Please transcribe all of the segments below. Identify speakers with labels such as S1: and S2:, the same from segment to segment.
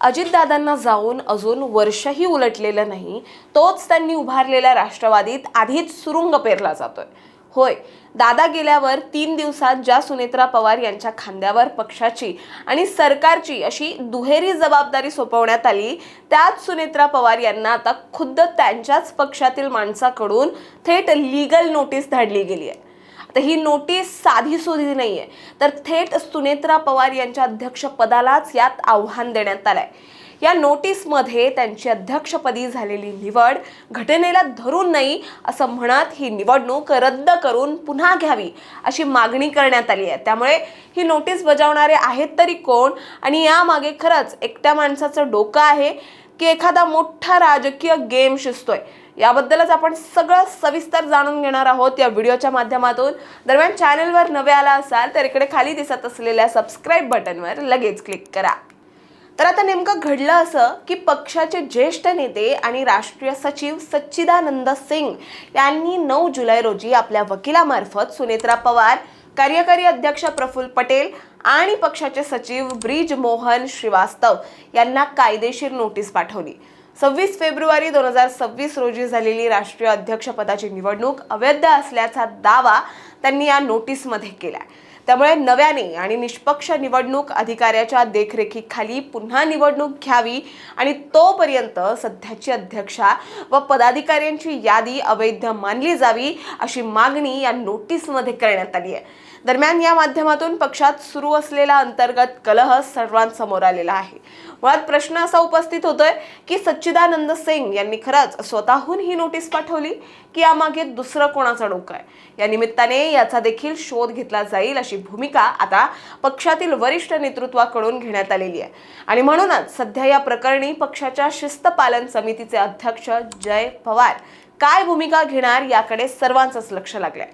S1: अजितदादांना जाऊन अजून वर्षही उलटलेलं नाही, तोच त्यांनी उभारलेल्या राष्ट्रवादीत आधीच सुरुंग पेरला जातोय. होय, दादा गेल्यावर 3 दिवसात ज्या सुनेत्रा पवार यांच्या खांद्यावर पक्षाची आणि सरकारची अशी दुहेरी जबाबदारी सोपवण्यात आली, त्याच सुनेत्रा पवार यांना आता खुद्द त्यांच्याच पक्षातील माणसाकडून थेट लीगल नोटीस धाडली गेली आहे. आता ही नोटीस साधी सुधी नाहीये, तर थेट सुनेत्रा पवार यांच्या अध्यक्षपदालाच यात आव्हान देण्यात आलंय. या नोटीसमध्ये त्यांची अध्यक्षपदी झालेली निवड घटनेला धरून नाही असं म्हणत ही निवडणूक रद्द करून पुन्हा घ्यावी अशी मागणी करण्यात आली आहे. त्यामुळे ही नोटीस बजावणारे आहेत तरी कोण आणि यामागे खरंच एकट्या माणसाचं डोकं आहे की एखादा मोठा राजकीय गेम शिजतोय, याबद्दलच आपण सगळं सविस्तर जाणून घेणार आहोत या व्हिडिओच्या माध्यमातून. दरम्यान चॅनलवर नवे आला असाल तर इकडे खाली दिसत असलेल्या सबस्क्राईब बटनवर लगेच क्लिक करा. तर आता नेमकं घडलं असं की पक्षाचे ज्येष्ठ नेते आणि राष्ट्रीय सचिव सच्चिदानंद सिंग यांनी 9 जुलै रोजी आपल्या वकिलामार्फत सुनेत्रा पवार, कार्यकारी अध्यक्ष प्रफुल्ल पटेल आणि पक्षाचे सचिव ब्रिज मोहन श्रीवास्तव यांना कायदेशीर नोटीस पाठवली. 26 फेब्रुवारी 2026 रोजी झालेली राष्ट्रीय अध्यक्षपदाची निवडणूक अवैध असल्याचा दावा त्यांनी या नोटीसमध्ये केला. त्यामुळे नव्याने आणि निष्पक्ष निवडणूक अधिकाऱ्याच्या देखरेखीखाली पुन्हा निवडणूक घ्यावी आणि तोपर्यंत सध्याची अध्यक्षा व पदाधिकाऱ्यांची यादी अवैध मानली जावी अशी मागणी या नोटीसमध्ये करण्यात आली आहे. दरम्यान या माध्यमातून पक्षात सुरू असलेला अंतर्गत कलह सर्वांसमोर आलेला आहे. मुळात प्रश्न असा उपस्थित होतोय की सच्चिदानंद सिंग यांनी खरंच स्वतःहून ही नोटीस पाठवली की यामागे दुसरं कोणाचं डोकं आहे. या निमित्ताने याचा देखील शोध घेतला जाईल अशी भूमिका आता पक्षातील वरिष्ठ नेतृत्वाकडून घेण्यात आलेली आहे. आणि म्हणूनच सध्या या प्रकरणी पक्षाच्या शिस्तपालन समितीचे अध्यक्ष जय पवार काय भूमिका घेणार याकडे सर्वांचंच लक्ष लागलंय.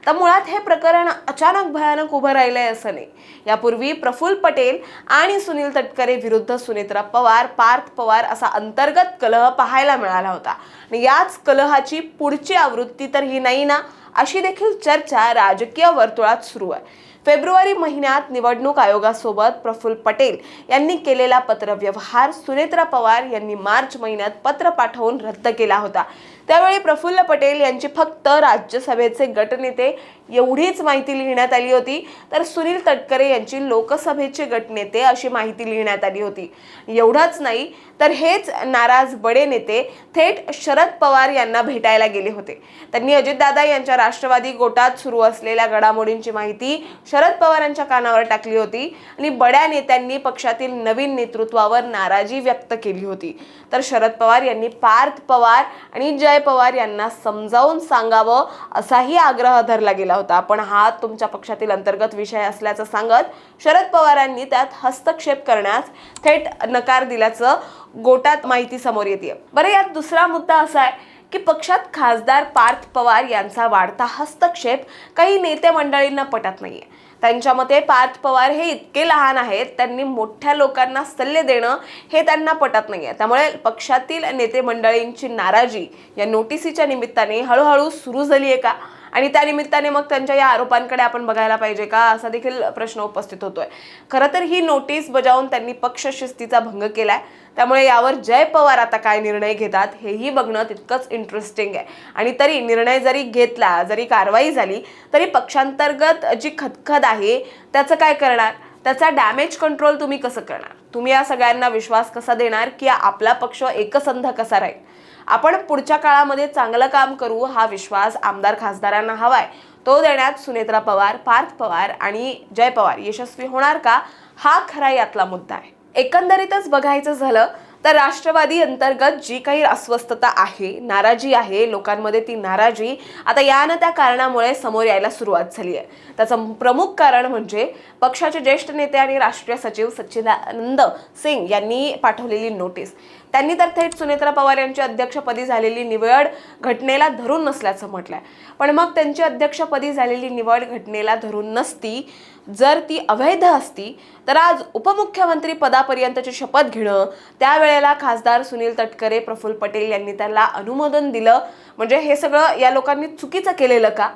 S1: तर मुळात हे प्रकरण अचानक भयानक उभं राहिलंय असं नाही. यापूर्वी प्रफुल्ल पटेल आणि सुनील तटकरे विरुद्ध सुनेत्रा पवार, पार्थ पवार असा अंतर्गत कलह पाहायला मिळाला होता आणि याच कलहाची पुढची आवृत्ती तर ही नाही ना, अशी देखील चर्चा राजकीय वर्तुळात सुरू आहे. फेब्रुवारी महिन्यात निवडणूक आयोगासोबत प्रफुल्ल पटेल यांनी केलेला पत्रव्यवहार सुनेत्रा पवार यांनी मार्च महिन्यात पत्र पाठवून रद्द केला होता. त्यावेळी प्रफुल्ल पटेल यांची फक्त राज्यसभेचे गटनेते एवढीच माहिती लिहिण्यात आली होती, तर सुनील तटकरे यांची लोकसभेचे गटनेते अशी माहिती लिहिण्यात आली होती. एवढंच नाही तर हेच नाराज बडे नेते थेट शरद पवार यांना भेटायला गेले होते. त्यांनी अजितदादा यांच्या राष्ट्रवादी गोटात सुरू असलेल्या घडामोडींची माहिती शरद पवारांच्या कानावर टाकली होती आणि बड्या नेत्यांनी पक्षातील नवीन नेतृत्वावर नाराजी व्यक्त केली होती. तर शरद पवार यांनी पार्थ पवार आणि जय पवार यांना समजावून सांगावं असाही आग्रह धरला गेला होता. पण हा तुमच्या पक्षातील अंतर्गत विषय असल्याचं सांगत शरद पवारांनी त्यात हस्तक्षेप करण्यास थेट नकार दिल्याचं गोटात माहिती समोर येते. बरं, यात दुसरा मुद्दा असा आहे की पक्षात खासदार पार्थ पवार यांचा वाढता हस्तक्षेप काही नेते मंडळींना पटत नाहीये. त्यांच्या मते पार्थ पवार हे इतके लहान आहेत, त्यांनी मोठ्या लोकांना सल्ले देणं हे त्यांना पटत नाहीये. त्यामुळे पक्षातील नेते मंडळींची नाराजी या नोटीसीच्या निमित्ताने हळूहळू सुरू झाली आहे का आणि त्या निमित्ताने मग त्यांच्या या आरोपांकडे आपण बघायला पाहिजे का, असा देखील प्रश्न उपस्थित होतोय. खरं तर ही नोटीस बजावून त्यांनी पक्ष शिस्तीचा भंग केलाय. त्यामुळे यावर जय पवार आता काय निर्णय घेतात हेही बघणं तितकंच इंटरेस्टिंग आहे. आणि तरी निर्णय जरी घेतला, जरी कारवाई झाली, तरी पक्षांतर्गत जी खदखद आहे त्याचं काय करणार, त्याचा डॅमेज कंट्रोल तुम्ही कसं करणार, तुम्ही या सगळ्यांना विश्वास कसा देणार की आपला पक्ष एकसंध कसा राहील. आपण पुढच्या काळामध्ये चांगलं काम करू हा विश्वास आमदार खासदारांना हवाय. तो देण्यात सुनेत्रा पवार, पार्थ पवार आणि जय पवार यशस्वी होणार का, हा खरा यातला मुद्दा आहे. एकंदरीतच बघायचं झालं तर राष्ट्रवादी अंतर्गत जी काही अस्वस्थता आहे, नाराजी आहे लोकांमध्ये, ती नाराजी आता या ना त्या कारणामुळे समोर यायला सुरुवात झाली आहे. त्याचं प्रमुख कारण म्हणजे पक्षाचे ज्येष्ठ नेते आणि राष्ट्रीय सचिव सच्चिदानंद सिंग यांनी पाठवलेली नोटीस. त्यांनी तर थेट सुनेत्रा पवार यांची अध्यक्षपदी झालेली निवड घटनेला धरून नसल्याचं म्हटलंय. पण मग त्यांची अध्यक्षपदी झालेली निवड घटनेला धरून नसती, जर ती अवैध असती तर आज उपमुख्यमंत्री पदापर्यंतची शपथ घेणं, त्यावेळेला खासदार सुनील तटकरे, प्रफुल्ल पटेल यांनी त्याला अनुमोदन दिलं, म्हणजे हे सगळं या लोकांनी चुकीचं केलेलं का,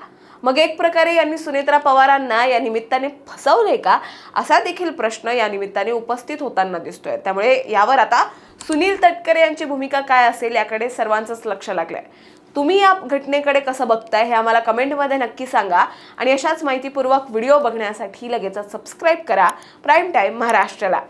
S1: मग एक प्रकारे यांनी सुनेत्रा पवारांना या निमित्ताने फसवले का, असा देखील प्रश्न या निमित्ताने उपस्थित होताना दिसतोय. त्यामुळे यावर आता सुनील तटकरे यांची भूमिका काय असेल याकडे सर्वांचंच लक्ष लागलंय. तुम्ही या घटनेकडे कसं बघताय हे आम्हाला कमेंटमध्ये नक्की सांगा. आणि अशाच माहितीपूर्वक व्हिडिओ बघण्यासाठी लगेचच सबस्क्राईब करा प्राईम टाईम महाराष्ट्राला.